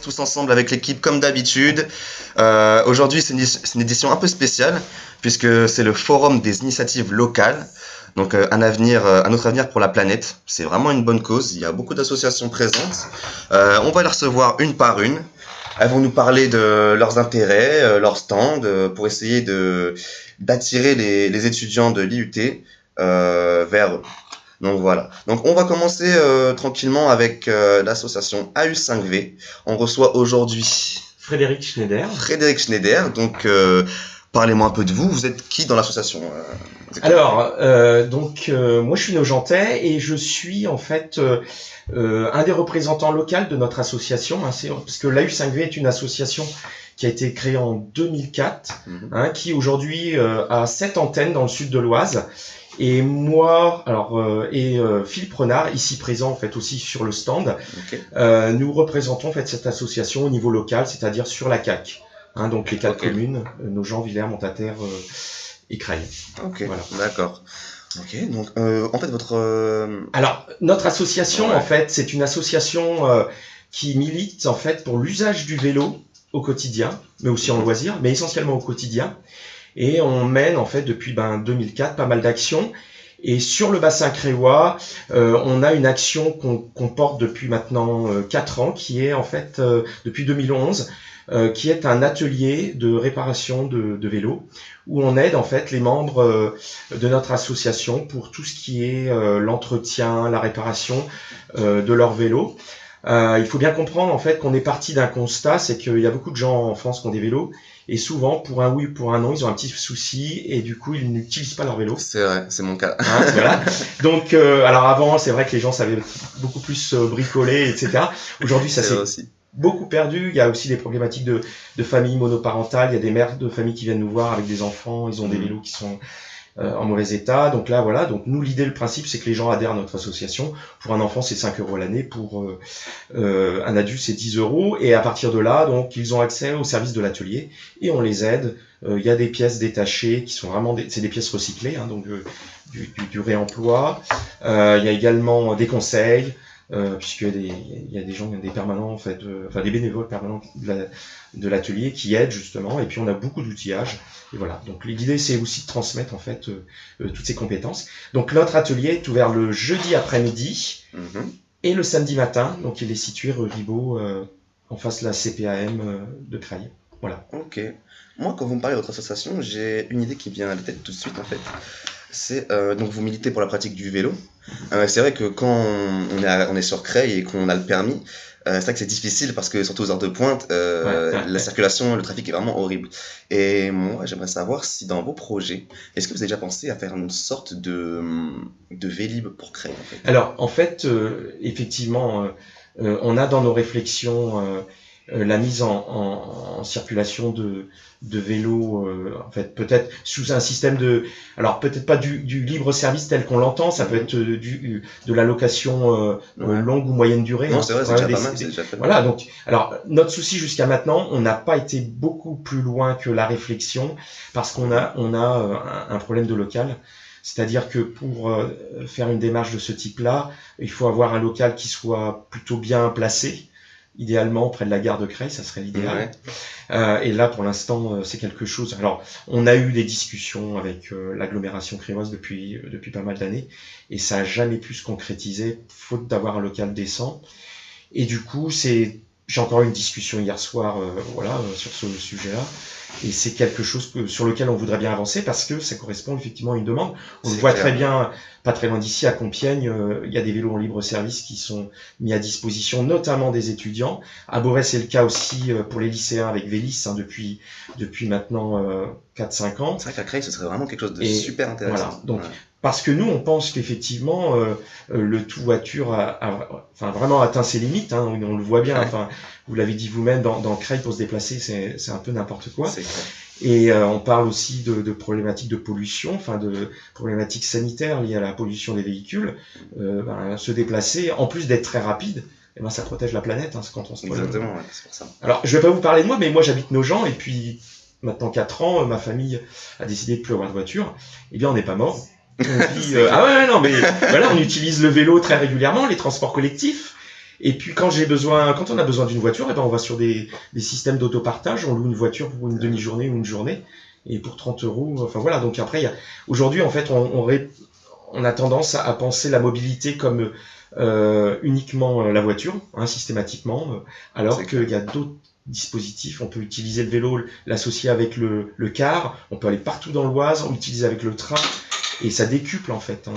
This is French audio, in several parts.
Tous ensemble avec l'équipe comme d'habitude. Aujourd'hui c'est une édition un peu spéciale puisque c'est le forum des initiatives locales. Donc un autre avenir pour la planète. C'est vraiment une bonne cause. Il y a beaucoup d'associations présentes. On va les recevoir une par une. Elles vont nous parler de leurs intérêts, leurs stands, pour essayer d'attirer les étudiants de l'IUT vers eux. Donc voilà. Donc on va commencer tranquillement avec l'association AU5V. On reçoit aujourd'hui Frédéric Schneider. Donc parlez-moi un peu de vous. Vous êtes qui dans l'association Alors, moi je suis nojentais et je suis en fait un des représentants locaux de notre association. Parce que l'AU5V est une association qui a été créée en 2004, qui aujourd'hui a 7 antennes dans le sud de l'Oise. Et moi, Philippe Renard, ici présent en fait aussi sur le stand, nous représentons en fait cette association au niveau local, c'est-à-dire sur la CAC. Donc les 4 communes, Nogent, Villers, Montataire et Creil. Ok, voilà. D'accord. Ok, donc en fait Alors notre association en fait, c'est une association qui milite en fait pour l'usage du vélo au quotidien, mais aussi en loisir, mais essentiellement au quotidien. Et on mène en fait depuis 2004 pas mal d'actions. Et sur le bassin créois, on a une action qu'on porte depuis maintenant 4 ans, qui est en fait depuis 2011, qui est un atelier de réparation de vélos, où on aide en fait les membres de notre association pour tout ce qui est l'entretien, la réparation de leur vélo. Il faut bien comprendre en fait qu'on est parti d'un constat, c'est qu'il y a beaucoup de gens en France qui ont des vélos, et souvent, pour un oui ou pour un non, ils ont un petit souci et du coup, ils n'utilisent pas leur vélo. C'est vrai, c'est mon cas. Voilà. Donc, alors avant, c'est vrai que les gens savaient beaucoup plus bricoler, etc. Aujourd'hui, ça s'est beaucoup perdu. Il y a aussi des problématiques de familles monoparentales. Il y a des mères de famille qui viennent nous voir avec des enfants. Ils ont des vélos qui sont en mauvais état. Donc là, voilà. Donc nous, l'idée, le principe, c'est que les gens adhèrent à notre association. Pour un enfant, c'est 5 € l'année. Pour un adulte, c'est 10 €. Et à partir de là, donc, ils ont accès au service de l'atelier et on les aide. Il y a des pièces détachées qui sont vraiment c'est des pièces recyclées, donc du réemploi. Il y a également des conseils. Puisqu'il y a des gens, des permanents en fait, des bénévoles permanents de l'atelier qui aident justement, et puis on a beaucoup d'outillage, et voilà. Donc l'idée c'est aussi de transmettre en fait toutes ces compétences. Donc notre atelier est ouvert le jeudi après-midi et le samedi matin, donc il est situé rue Ribot, en face de la CPAM de Creil. Voilà. Ok. Moi, quand vous me parlez de votre association, j'ai une idée qui vient à la tête tout de suite en fait. C'est donc vous militez pour la pratique du vélo. C'est vrai que quand on est sur Creil et qu'on a le permis, c'est vrai que c'est difficile parce que surtout aux heures de pointe, la circulation, le trafic est vraiment horrible. Et moi, j'aimerais savoir si dans vos projets, est-ce que vous avez déjà pensé à faire une sorte de Vélib pour Creil en fait? Alors en fait, effectivement, on a dans nos réflexions la mise en circulation de vélos, en fait, peut-être sous un système alors peut-être pas du libre service tel qu'on l'entend, ça peut être de la location longue ou moyenne durée. Non, c'est vrai, c'est déjà pas mal, c'est déjà pas mal. Voilà, donc, alors notre souci jusqu'à maintenant, on n'a pas été beaucoup plus loin que la réflexion parce qu'on a un problème de local. C'est-à-dire que pour faire une démarche de ce type-là, il faut avoir un local qui soit plutôt bien placé. Idéalement près de la gare de Creil, ça serait l'idéal. Et là, pour l'instant, c'est quelque chose. Alors, on a eu des discussions avec l'agglomération créoise depuis pas mal d'années, et ça n'a jamais pu se concrétiser, faute d'avoir un local décent. Et du coup, j'ai encore eu une discussion hier soir, sur ce sujet-là. Et c'est quelque chose sur lequel on voudrait bien avancer parce que ça correspond effectivement à une demande. On le voit très bien, pas très loin d'ici, à Compiègne, il y a des vélos en libre service qui sont mis à disposition, notamment des étudiants. À Beauvais, c'est le cas aussi pour les lycéens avec Vélis depuis maintenant 4-5 ans. C'est vrai qu'à Creil, ce serait vraiment quelque chose de super intéressant. Voilà, donc, parce que nous, on pense qu'effectivement, le tout voiture a vraiment atteint ses limites, on le voit bien. Vous l'avez dit vous-même, dans Creil, pour se déplacer, c'est un peu n'importe quoi. C'est clair. Et on parle aussi de problématiques de pollution, de problématiques sanitaires liées à la pollution des véhicules. Se déplacer, en plus d'être très rapide, ça protège la planète quand on se promène. Exactement, c'est pour ça. Alors, je vais pas vous parler de moi, mais moi j'habite Nogent, et puis maintenant 4 ans, ma famille a décidé de plus avoir de voiture. Eh bien, on n'est pas mort. Ah ouais, non, mais voilà, on utilise le vélo très régulièrement, les transports collectifs. Et puis quand on a besoin d'une voiture, eh ben on va sur des systèmes d'autopartage, on loue une voiture pour une demi-journée ou une journée, et pour 30 euros. Enfin voilà. Donc après, aujourd'hui en fait, on a tendance à penser la mobilité comme uniquement la voiture, hein, systématiquement, alors qu'il y a d'autres dispositifs. On peut utiliser le vélo, l'associer avec le car, on peut aller partout dans l'Oise, on l'utilise avec le train, et ça décuple en fait.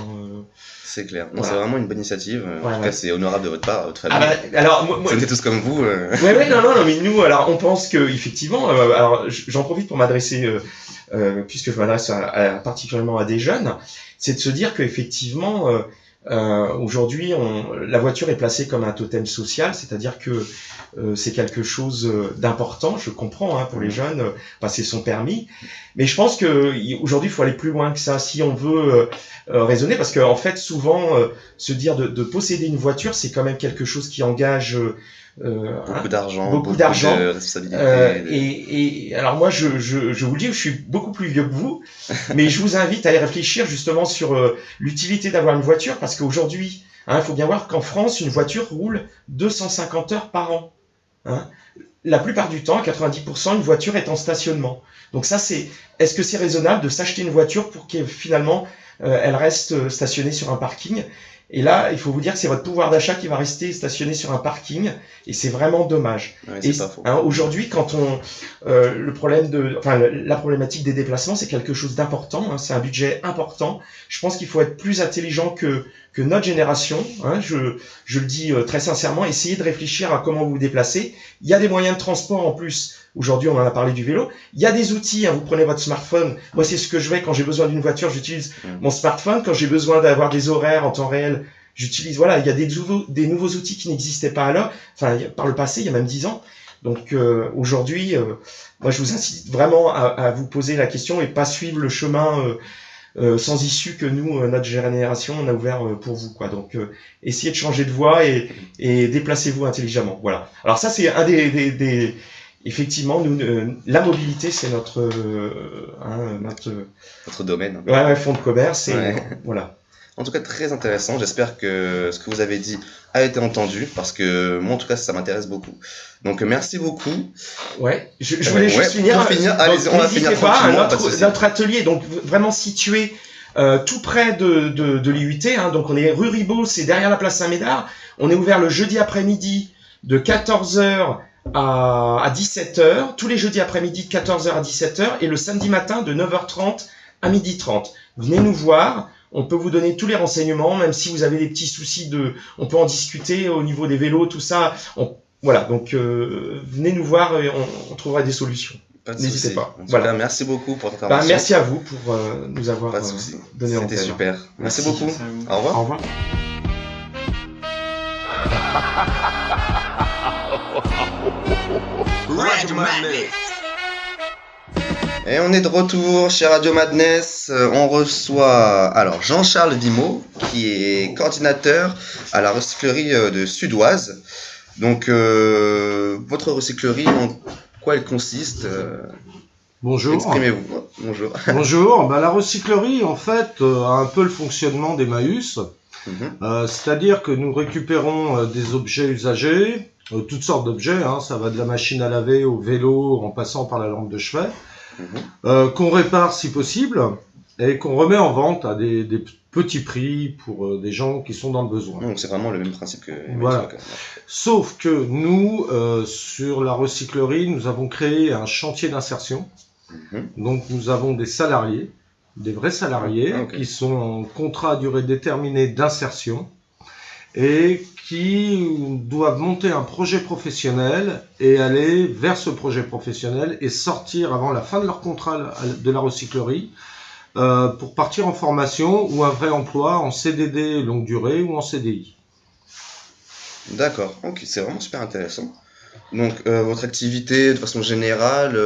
C'est clair. Voilà. C'est vraiment une bonne initiative. En tout cas, c'est honorable de votre part, votre famille. Alors, moi, on était tous comme vous. Ouais, non, mais nous, alors, on pense que effectivement, alors, j'en profite pour m'adresser, puisque je m'adresse particulièrement à des jeunes, c'est de se dire qu'effectivement, aujourd'hui, la voiture est placée comme un totem social, c'est-à-dire que c'est quelque chose d'important. Je comprends, hein, pour les jeunes, passer son permis, mais je pense que aujourd'hui, il faut aller plus loin que ça si on veut raisonner, parce qu'en fait, souvent, se dire de posséder une voiture, c'est quand même quelque chose qui engage beaucoup d'argent, beaucoup d'argent, de responsabilité. Et alors moi, je vous le dis, je suis beaucoup plus vieux que vous, mais je vous invite à y réfléchir justement sur l'utilité d'avoir une voiture, parce qu'aujourd'hui, il faut bien voir qu'en France, une voiture roule 250 heures par an. Hein. La plupart du temps, 90%, une voiture est en stationnement. Donc ça, est-ce que c'est raisonnable de s'acheter une voiture pour que finalement elle reste stationnée sur un parking? Et là, il faut vous dire que c'est votre pouvoir d'achat qui va rester stationné sur un parking, et c'est vraiment dommage. Ouais, c'est pas faux. Aujourd'hui, quand la problématique des déplacements, c'est quelque chose d'important. Hein, c'est un budget important. Je pense qu'il faut être plus intelligent que notre génération. Hein, je le dis très sincèrement. Essayez de réfléchir à comment vous vous déplacez. Il y a des moyens de transport en plus. Aujourd'hui, on en a parlé du vélo. Il y a des outils. Hein, vous prenez votre smartphone. Moi, c'est ce que je fais quand j'ai besoin d'une voiture. J'utilise mon smartphone. Quand j'ai besoin d'avoir des horaires en temps réel, j'utilise. Voilà, il y a des nouveaux outils qui n'existaient pas alors. Enfin, par le passé, il y a même 10 ans. Donc aujourd'hui, moi, je vous incite vraiment à vous poser la question et pas suivre le chemin sans issue que nous, notre génération, on a ouvert pour vous, quoi. Donc, essayez de changer de voie et déplacez-vous intelligemment. Voilà. Alors ça, c'est un des effectivement, nous, la mobilité, c'est notre domaine. Ouais, fonds de commerce. Et voilà. En tout cas, très intéressant. J'espère que ce que vous avez dit a été entendu, parce que moi, en tout cas, ça m'intéresse beaucoup. Donc, merci beaucoup. Ouais, je voulais juste finir. Allez-y, on va finir tranquillement. Notre atelier, donc vraiment situé tout près de l'IUT. Hein, donc, on est rue Ribot, c'est derrière la place Saint-Médard. On est ouvert le jeudi après-midi de 14h à 17h. Tous les jeudis après-midi de 14h à 17h. Et le samedi matin de 9h30 à 12h30. Venez nous voir. On peut vous donner tous les renseignements, même si vous avez des petits soucis on peut en discuter au niveau des vélos, tout ça. Voilà, donc venez nous voir et on trouvera des solutions. N'hésitez pas. En tout cas, merci beaucoup pour votre intervention. Merci à vous pour nous avoir donné l'antenne. C'était super. Merci beaucoup. Au revoir. Au revoir. Et on est de retour chez Radio Madness. On reçoit alors Jean-Charles Vimot, qui est coordinateur à la recyclerie de Sudoise. Donc, votre recyclerie, en quoi elle consiste? Bonjour. Exprimez-vous. Bonjour. Bonjour. La recyclerie, en fait, a un peu le fonctionnement d'Emmaüs. C'est-à-dire que nous récupérons des objets usagés, toutes sortes d'objets, hein, ça va de la machine à laver au vélo en passant par la lampe de chevet, qu'on répare si possible et qu'on remet en vente à des petits prix pour des gens qui sont dans le besoin. Donc c'est vraiment le même principe que... Voilà. Sauf que nous, sur la recyclerie, nous avons créé un chantier d'insertion. Donc nous avons des salariés, des vrais salariés, qui sont en contrat à durée déterminée d'insertion et qui doivent monter un projet professionnel et aller vers ce projet professionnel et sortir avant la fin de leur contrat de la recyclerie pour partir en formation ou un vrai emploi en CDD longue durée ou en CDI. D'accord, ok, c'est vraiment super intéressant. Donc votre activité de façon générale,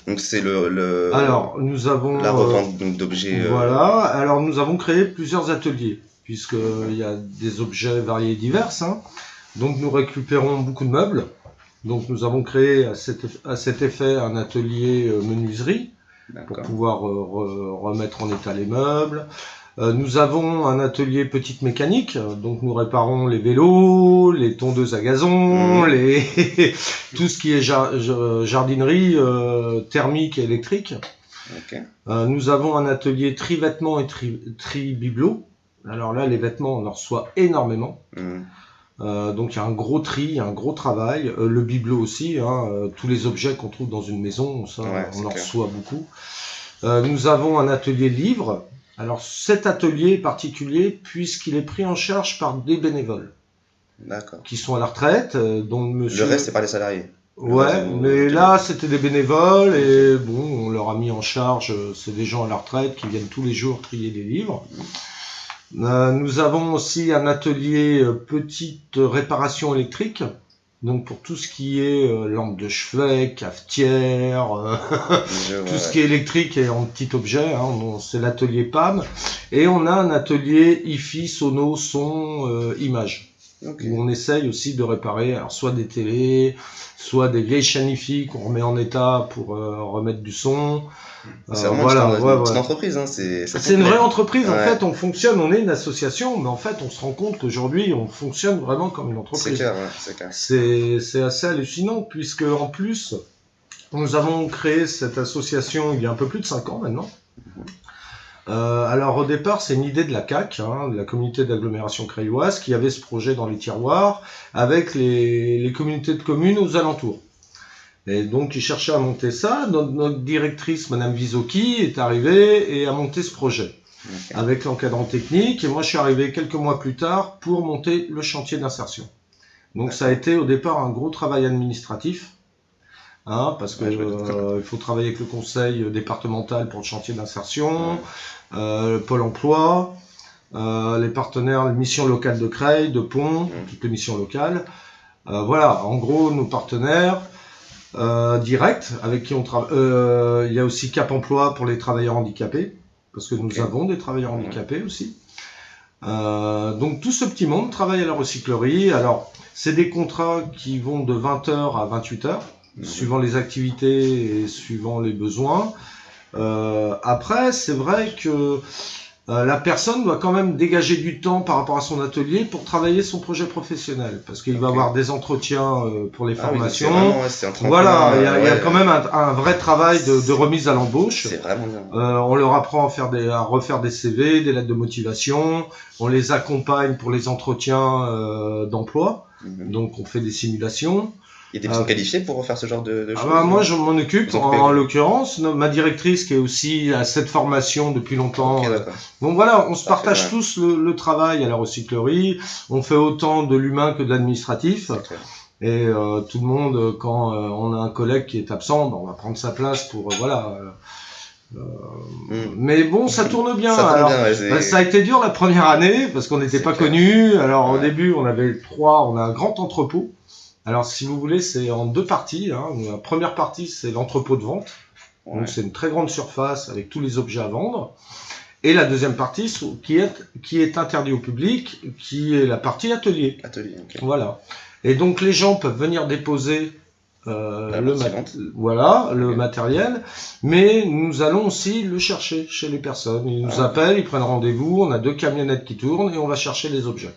donc c'est alors nous avons la revente d'objets. Voilà, alors nous avons créé plusieurs ateliers puisqu'il y a des objets variés et divers. Hein. Donc nous récupérons beaucoup de meubles. Donc nous avons créé à cet effet un atelier menuiserie pour pouvoir remettre en état les meubles. Nous avons un atelier petite mécanique, donc nous réparons les vélos, les tondeuses à gazon, tout ce qui est jardinerie thermique et électrique. Ok. Nous avons un atelier tri-vêtements et tri-bibelots. Alors là, les vêtements, on en reçoit énormément. Donc il y a un gros tri, un gros travail. Le bibelot aussi, tous les objets qu'on trouve dans une maison, ça, on en reçoit beaucoup. Nous avons un atelier livre. Alors cet atelier est particulier puisqu'il est pris en charge par des bénévoles qui sont à la retraite, dont monsieur... Le reste, c'est pas les salariés. Ouais, mais là c'était des bénévoles et bon, on leur a mis en charge, c'est des gens à la retraite qui viennent tous les jours trier des livres. Nous avons aussi un atelier petite réparation électrique. Donc pour tout ce qui est lampe de chevet, cafetière, tout ce qui est électrique et en petit objet, c'est l'atelier PAM. Et on a un atelier IFI, sono, son, image. Où on essaye aussi de réparer alors soit des télés, soit des vieilles chaînes IFI qu'on remet en état pour remettre du son. C'est vraiment une petite entreprise. C'est une vraie entreprise. En fait, on fonctionne, on est une association, mais en fait, on se rend compte qu'aujourd'hui, on fonctionne vraiment comme une entreprise. C'est clair. C'est assez hallucinant, puisque en plus, nous avons créé cette association il y a un peu plus de 5 ans maintenant. Alors au départ, c'est une idée de la CAC, de la communauté d'agglomération crailloise, qui avait ce projet dans les tiroirs avec les communautés de communes aux alentours. Et donc, ils cherchaient à monter ça. Notre directrice, Madame Visoki, est arrivée et a monté ce projet avec l'encadrant technique. Et moi, je suis arrivé quelques mois plus tard pour monter le chantier d'insertion. Donc, ça a été au départ un gros travail administratif. Parce que il faut travailler avec le conseil départemental pour le chantier d'insertion, Pôle emploi, les partenaires, les missions locales de Creil, de Pont, toutes les missions locales. Voilà, en gros, nos partenaires directs avec qui on travaille. Il y a aussi Cap Emploi pour les travailleurs handicapés, parce que nous avons des travailleurs handicapés aussi. Donc tout ce petit monde travaille à la recyclerie. Alors, c'est des contrats qui vont de 20h à 28h. Suivant les activités et suivant les besoins. Après, c'est vrai que la personne doit quand même dégager du temps par rapport à son atelier pour travailler son projet professionnel, parce qu'il va avoir des entretiens pour les formations. Voilà, il y a quand même un vrai travail de remise à l'embauche. C'est vraiment bien. On leur apprend à refaire des CV, des lettres de motivation. On les accompagne pour les entretiens d'emploi. Donc, on fait des simulations. Il y a des personnes qualifiées pour refaire ce genre de choses. Moi, je m'en occupe, en l'occurrence. Ma directrice, qui est aussi à cette formation depuis longtemps. Donc voilà, on se partage tous le travail à la recyclerie. On fait autant de l'humain que de l'administratif. Et tout le monde, quand on a un collègue qui est absent, on va prendre sa place pour... Mais bon, ça tourne bien. Ça a été dur la première année, parce qu'on n'était pas connus. Alors au début, on a un grand entrepôt. Alors, si vous voulez, c'est en 2 parties. La première partie, c'est l'entrepôt de vente. Donc, c'est une très grande surface avec tous les objets à vendre. Et la deuxième partie, qui est interdite au public, qui est la partie atelier. Voilà. Et donc, les gens peuvent venir déposer le matériel, mais nous allons aussi le chercher chez les personnes. Ils nous appellent, ils prennent rendez-vous, on a 2 camionnettes qui tournent et on va chercher les objets.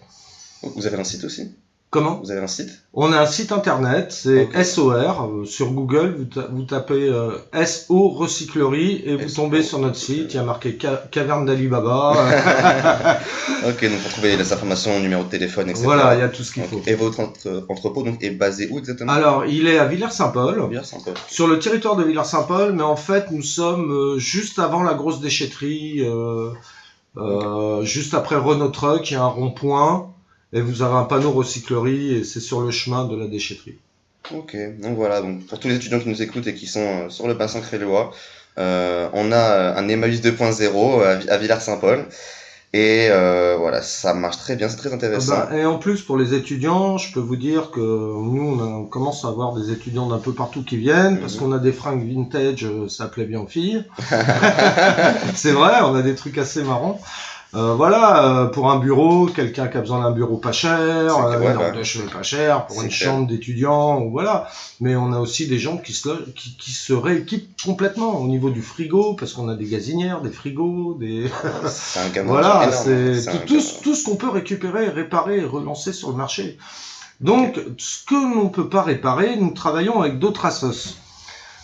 Vous avez un site aussi ? Comment ? Vous avez un site ? On a un site internet, c'est SOR. Sur Google, vous tapez SO Recyclerie et vous tombez sur notre site. Il y a marqué Caverne d'Alibaba. Ok, donc pour trouver les informations, numéro de téléphone, etc. Voilà, il y a tout ce qu'il faut. Et votre entrepôt donc, est basé où exactement ? Alors, il est à Villers-Saint-Paul. Sur le territoire de Villers-Saint-Paul, mais en fait, nous sommes juste avant la grosse déchetterie, juste après Renault Truck, il y a un rond-point. Et vous avez un panneau recyclerie et c'est sur le chemin de la déchetterie. Ok, donc voilà, donc pour tous les étudiants qui nous écoutent et qui sont sur le bassin crélois, on a un Emmaüs 2.0 à Villers-Saint-Paul. Et voilà, ça marche très bien, c'est très intéressant. Et en plus, pour les étudiants, je peux vous dire que nous, on commence à avoir des étudiants d'un peu partout qui viennent, parce qu'on a des fringues vintage, ça plaît bien aux filles. C'est vrai, on a des trucs assez marrants. Voilà, pour un bureau, quelqu'un qui a besoin d'un bureau pas cher, une lampe de chevet pas cher, pour une chambre d'étudiant, voilà. Mais on a aussi des gens qui se rééquipent complètement au niveau du frigo, parce qu'on a des gazinières, des frigos, des... C'est un gamin voilà, énorme. c'est tout ce qu'on peut récupérer, réparer et relancer sur le marché. Donc, ce que l'on ne peut pas réparer, nous travaillons avec d'autres assos.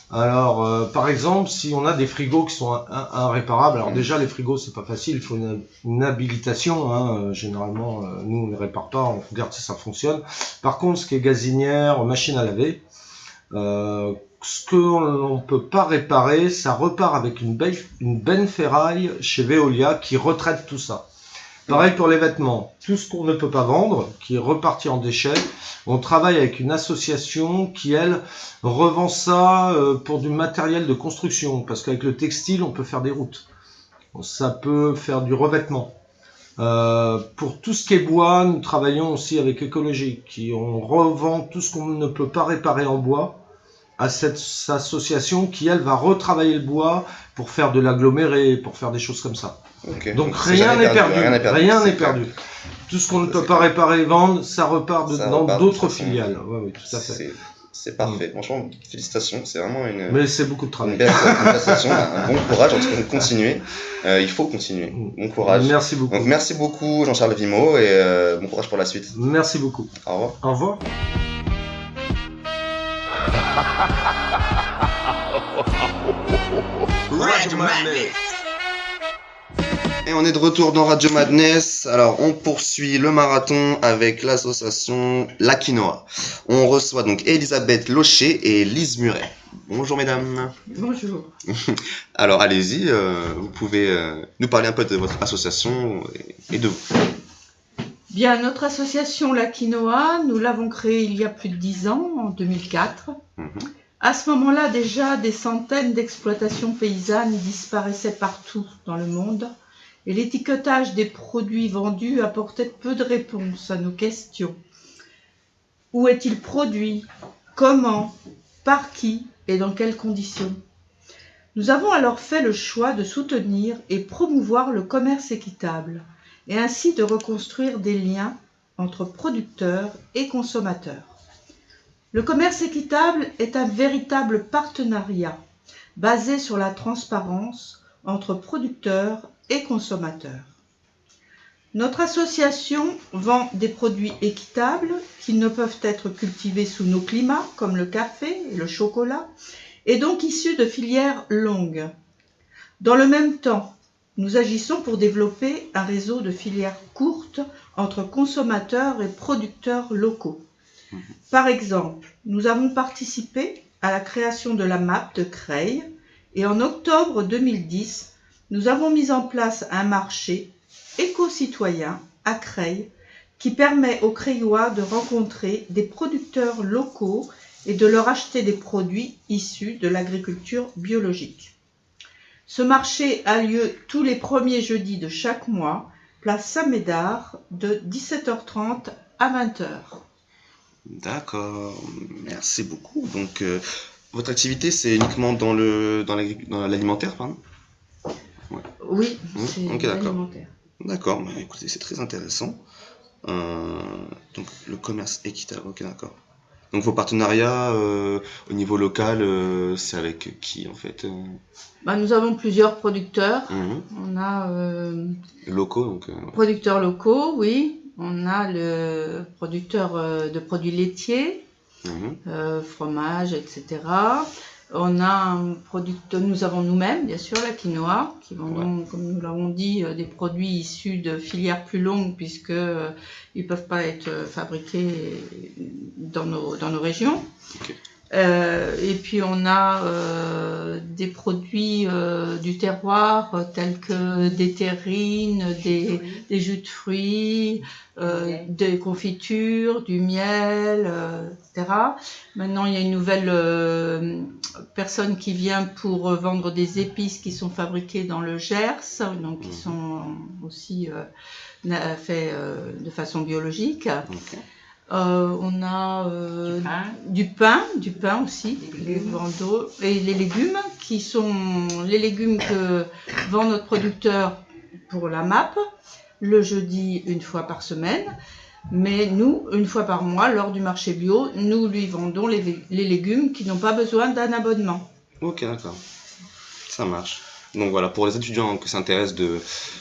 Alors, par exemple, si on a des frigos qui sont irréparables, alors déjà les frigos c'est pas facile, il faut une habilitation, hein. Généralement nous on les répare pas, on regarde si ça fonctionne. Par contre, ce qui est gazinière, machine à laver, ce que l'on peut pas réparer, ça repart avec une benne ferraille chez Veolia qui retraite tout ça. Pareil pour les vêtements, tout ce qu'on ne peut pas vendre, qui est reparti en déchets, on travaille avec une association qui, elle, revend ça pour du matériel de construction, parce qu'avec le textile, on peut faire des routes. Ça peut faire du revêtement. Pour tout ce qui est bois, nous travaillons aussi avec Écologique, on revend tout ce qu'on ne peut pas réparer en bois à cette association qui, elle, va retravailler le bois pour faire de l'aggloméré, pour faire des choses comme ça. Okay. Donc rien n'est perdu. Tout ce qu'on ne peut pas réparer et vendre, ça repart dans d'autres filiales. Oui, tout à fait. C'est parfait. Franchement, félicitations. C'est vraiment une. Mais c'est beaucoup de travail. Une belle prestation, un bon courage. En tout cas, continuer. Il faut continuer. Bon courage. Merci beaucoup. Donc merci beaucoup Jean-Charles Vimo et bon courage pour la suite. Merci beaucoup. Au revoir. Au revoir. Radio Madness. Et on est de retour dans Radio Madness. Alors, on poursuit le marathon avec l'association La Quinoa. On reçoit donc Elisabeth Locher et Lise Muret. Bonjour mesdames. Bonjour. Alors, allez-y, vous pouvez nous parler un peu de votre association et de vous. Bien, notre association La Quinoa, nous l'avons créée il y a plus de 10 ans, en 2004. À ce moment-là, déjà, des centaines d'exploitations paysannes disparaissaient partout dans le monde. Et l'étiquetage des produits vendus apportait peu de réponses à nos questions. Où est-il produit? Comment? Par qui? Et dans quelles conditions? Nous avons alors fait le choix de soutenir et promouvoir le commerce équitable, et ainsi de reconstruire des liens entre producteurs et consommateurs. Le commerce équitable est un véritable partenariat basé sur la transparence entre producteurs et consommateurs. Notre association vend des produits équitables qui ne peuvent être cultivés sous nos climats, comme le café et le chocolat, et donc issus de filières longues. Dans le même temps, nous agissons pour développer un réseau de filières courtes entre consommateurs et producteurs locaux. Par exemple, nous avons participé à la création de la MAP de Creil et en octobre 2010, nous avons mis en place un marché éco-citoyen à Creil qui permet aux Creillois de rencontrer des producteurs locaux et de leur acheter des produits issus de l'agriculture biologique. Ce marché a lieu tous les premiers jeudis de chaque mois, place Saint-Médard, de 17h30 à 20h. D'accord, merci beaucoup. Donc, votre activité, c'est uniquement dans l'alimentaire, pardon? Ouais. Oui, c'est okay, l'alimentaire. D'accord, bah, écoutez, c'est très intéressant. Donc, le commerce équitable, ok, d'accord. Donc, vos partenariats au niveau local, c'est avec qui, en fait? Nous avons plusieurs producteurs. On a... locaux, donc... Producteurs locaux, oui. On a le producteur de produits laitiers, fromage, etc. On a un producteur, nous avons nous-mêmes, bien sûr, la quinoa, qui vendons, comme nous l'avons dit, des produits issus de filières plus longues, puisque ils ne peuvent pas être fabriqués dans nos régions. Okay. Et puis on a des produits du terroir tels que des terrines, des jus de fruits, des confitures, du miel, etc. Maintenant il y a une nouvelle personne qui vient pour vendre des épices qui sont fabriquées dans le Gers, donc qui sont aussi faits de façon biologique. Okay. On a du pain aussi, et les légumes, qui sont les légumes que vend notre producteur pour la MAP, le jeudi 1 fois par semaine. Mais nous, 1 fois par mois, lors du marché bio, nous lui vendons les légumes qui n'ont pas besoin d'un abonnement. Ok, d'accord. Ça marche. Donc voilà, pour les étudiants qui s'intéressent,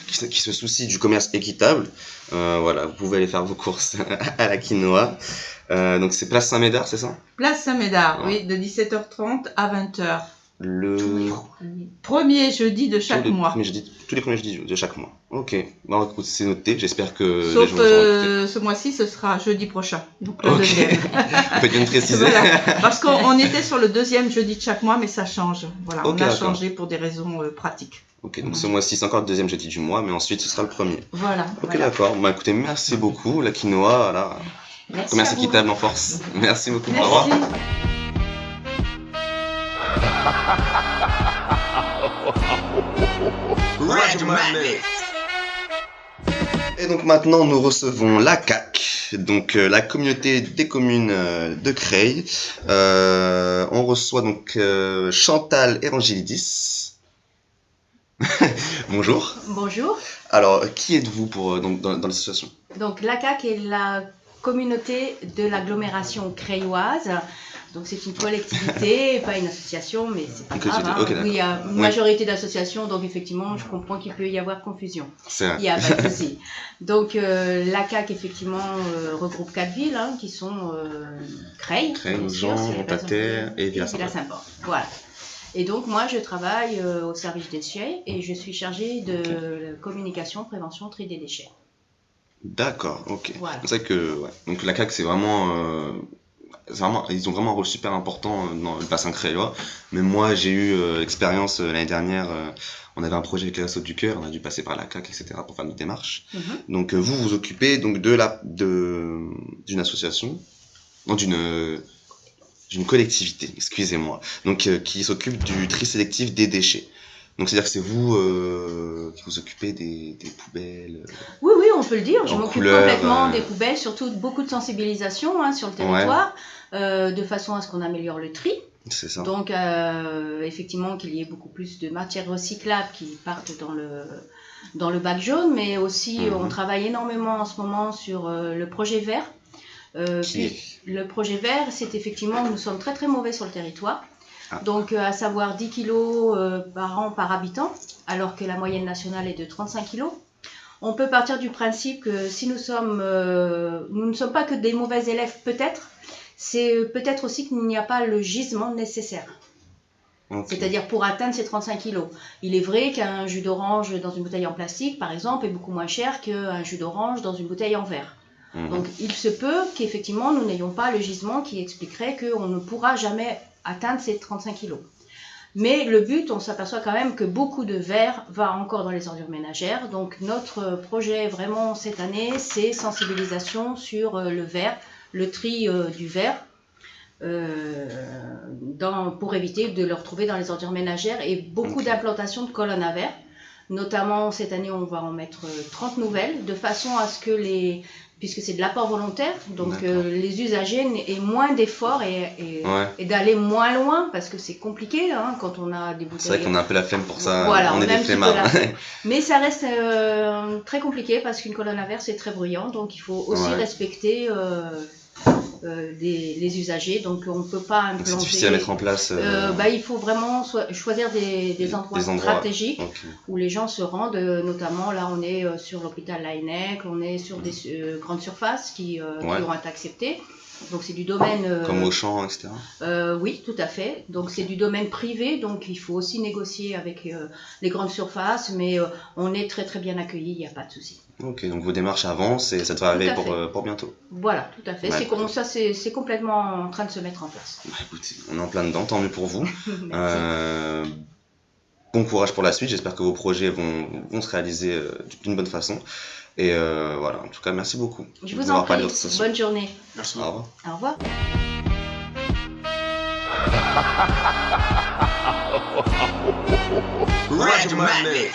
qui se soucient du commerce équitable, voilà, vous pouvez aller faire vos courses à la quinoa. Donc c'est Place Saint-Médard, c'est ça? Place Saint-Médard, Ouais. oui, de 17h30 à 20h. Le Premier jeudi de chaque mois. tous les premiers jeudis de chaque mois. Ok, bon, écoute, c'est noté. J'espère que Sauf les gens vont écouter. ce mois-ci, ce sera jeudi prochain. Donc le Ok. deuxième. Vous pouvez bien me préciser. Voilà. Parce qu'on était sur le deuxième jeudi de chaque mois, mais ça change. Voilà, Ok, on a d'accord. changé pour des raisons pratiques. Ok, donc ce mois-ci, c'est encore le deuxième jeudi du mois, mais ensuite, ce sera le premier. Voilà. Ok, voilà. d'accord. Bah écoutez, merci beaucoup. La quinoa, voilà. Merci Commerce à vous. équitable en force. Merci beaucoup. Au revoir. Merci. Et donc maintenant, nous recevons la CAC, donc la communauté des communes de Creil. On reçoit donc Chantal Evangelidis. Bonjour. Bonjour. Alors, qui êtes-vous pour dans l'association? Donc la CAC est la communauté de l'agglomération creilloise. Donc c'est une collectivité, pas une association, mais c'est pas Une grave. collectivité, ok, Oui, il y a une Oui. majorité d'associations, donc effectivement, je comprends qu'il peut y avoir confusion. C'est Il n'y a pas de souci. Donc la CAC effectivement regroupe 4 villes qui sont Creil, Creil, bien sûr, Nogent, c'est la base Montpater et et Villars-Saint-Paul. Villars-Saint-Paul. Voilà. Et donc moi je travaille au service déchets et je suis chargée de communication, prévention, tri des déchets. D'accord, ok. Voilà. C'est vrai que ouais. Donc la CAC, c'est vraiment, ils ont vraiment un rôle super important dans le bassin créois. Mais moi, j'ai eu l'expérience l'année dernière. On avait un projet avec les Restos du Cœur, on a dû passer par la CAC, etc. pour faire nos démarches. Mhm. Donc vous vous occupez donc d'une association, non d'une collectivité, excusez-moi, donc qui s'occupe du tri sélectif des déchets. Donc c'est-à-dire que c'est vous qui vous occupez des poubelles. Oui, oui, on peut le dire. Je En m'occupe couleur, complètement des poubelles, surtout beaucoup de sensibilisation sur le territoire, de façon à ce qu'on améliore le tri. C'est ça. Donc, effectivement, qu'il y ait beaucoup plus de matières recyclables qui partent dans le bac jaune, mais aussi on travaille énormément en ce moment sur le projet vert. Le projet vert, c'est effectivement, nous sommes très très mauvais sur le territoire. Ah. Donc, à savoir 10 kilos par an par habitant, alors que la moyenne nationale est de 35 kilos. On peut partir du principe que si nous ne sommes pas que des mauvais élèves, peut-être, c'est peut-être aussi qu'il n'y a pas le gisement nécessaire. Okay. C'est-à-dire pour atteindre ces 35 kilos. Il est vrai qu'un jus d'orange dans une bouteille en plastique, par exemple, est beaucoup moins cher qu'un jus d'orange dans une bouteille en verre. Donc, il se peut qu'effectivement, nous n'ayons pas le gisement qui expliquerait qu'on ne pourra jamais atteindre ces 35 kilos. Mais le but, on s'aperçoit quand même que beaucoup de verre va encore dans les ordures ménagères. Donc, notre projet vraiment cette année, c'est sensibilisation sur le verre, le tri du verre, pour éviter de le retrouver dans les ordures ménagères et beaucoup d'implantations de colonnes à verre. Notamment, cette année, on va en mettre 30 nouvelles, de façon à ce que puisque c'est de l'apport volontaire, donc les usagers aient moins d'efforts et d'aller moins loin, parce que c'est compliqué quand on a des bouteilles. C'est vrai qu'on a un peu la flemme pour ça, voilà, on est des flemmards. Mais ça reste très compliqué, parce qu'une colonne à verre, c'est très bruyant, donc il faut aussi respecter les usagers, donc on ne peut pas implanter. C'est difficile à mettre en place. Il faut vraiment choisir des endroits stratégiques où les gens se rendent, notamment là on est sur l'hôpital Laennec, on est sur des grandes surfaces qui ont été acceptées. Donc c'est du domaine... Comme Auchan, etc. Oui, tout à fait. Donc c'est du domaine privé, donc il faut aussi négocier avec les grandes surfaces, mais on est très très bien accueillis, il n'y a pas de souci. Ok, donc vos démarches avancent et ça devrait arriver pour bientôt. Voilà, tout à fait. C'est complètement en train de se mettre en place. Bah, écoutez, on est en plein dedans, tant mieux pour vous. Bon courage pour la suite, j'espère que vos projets vont se réaliser d'une bonne façon. Et voilà, en tout cas, merci beaucoup. Je vous en prie, bonne journée. Merci. Au revoir. Au revoir. Red Magnet.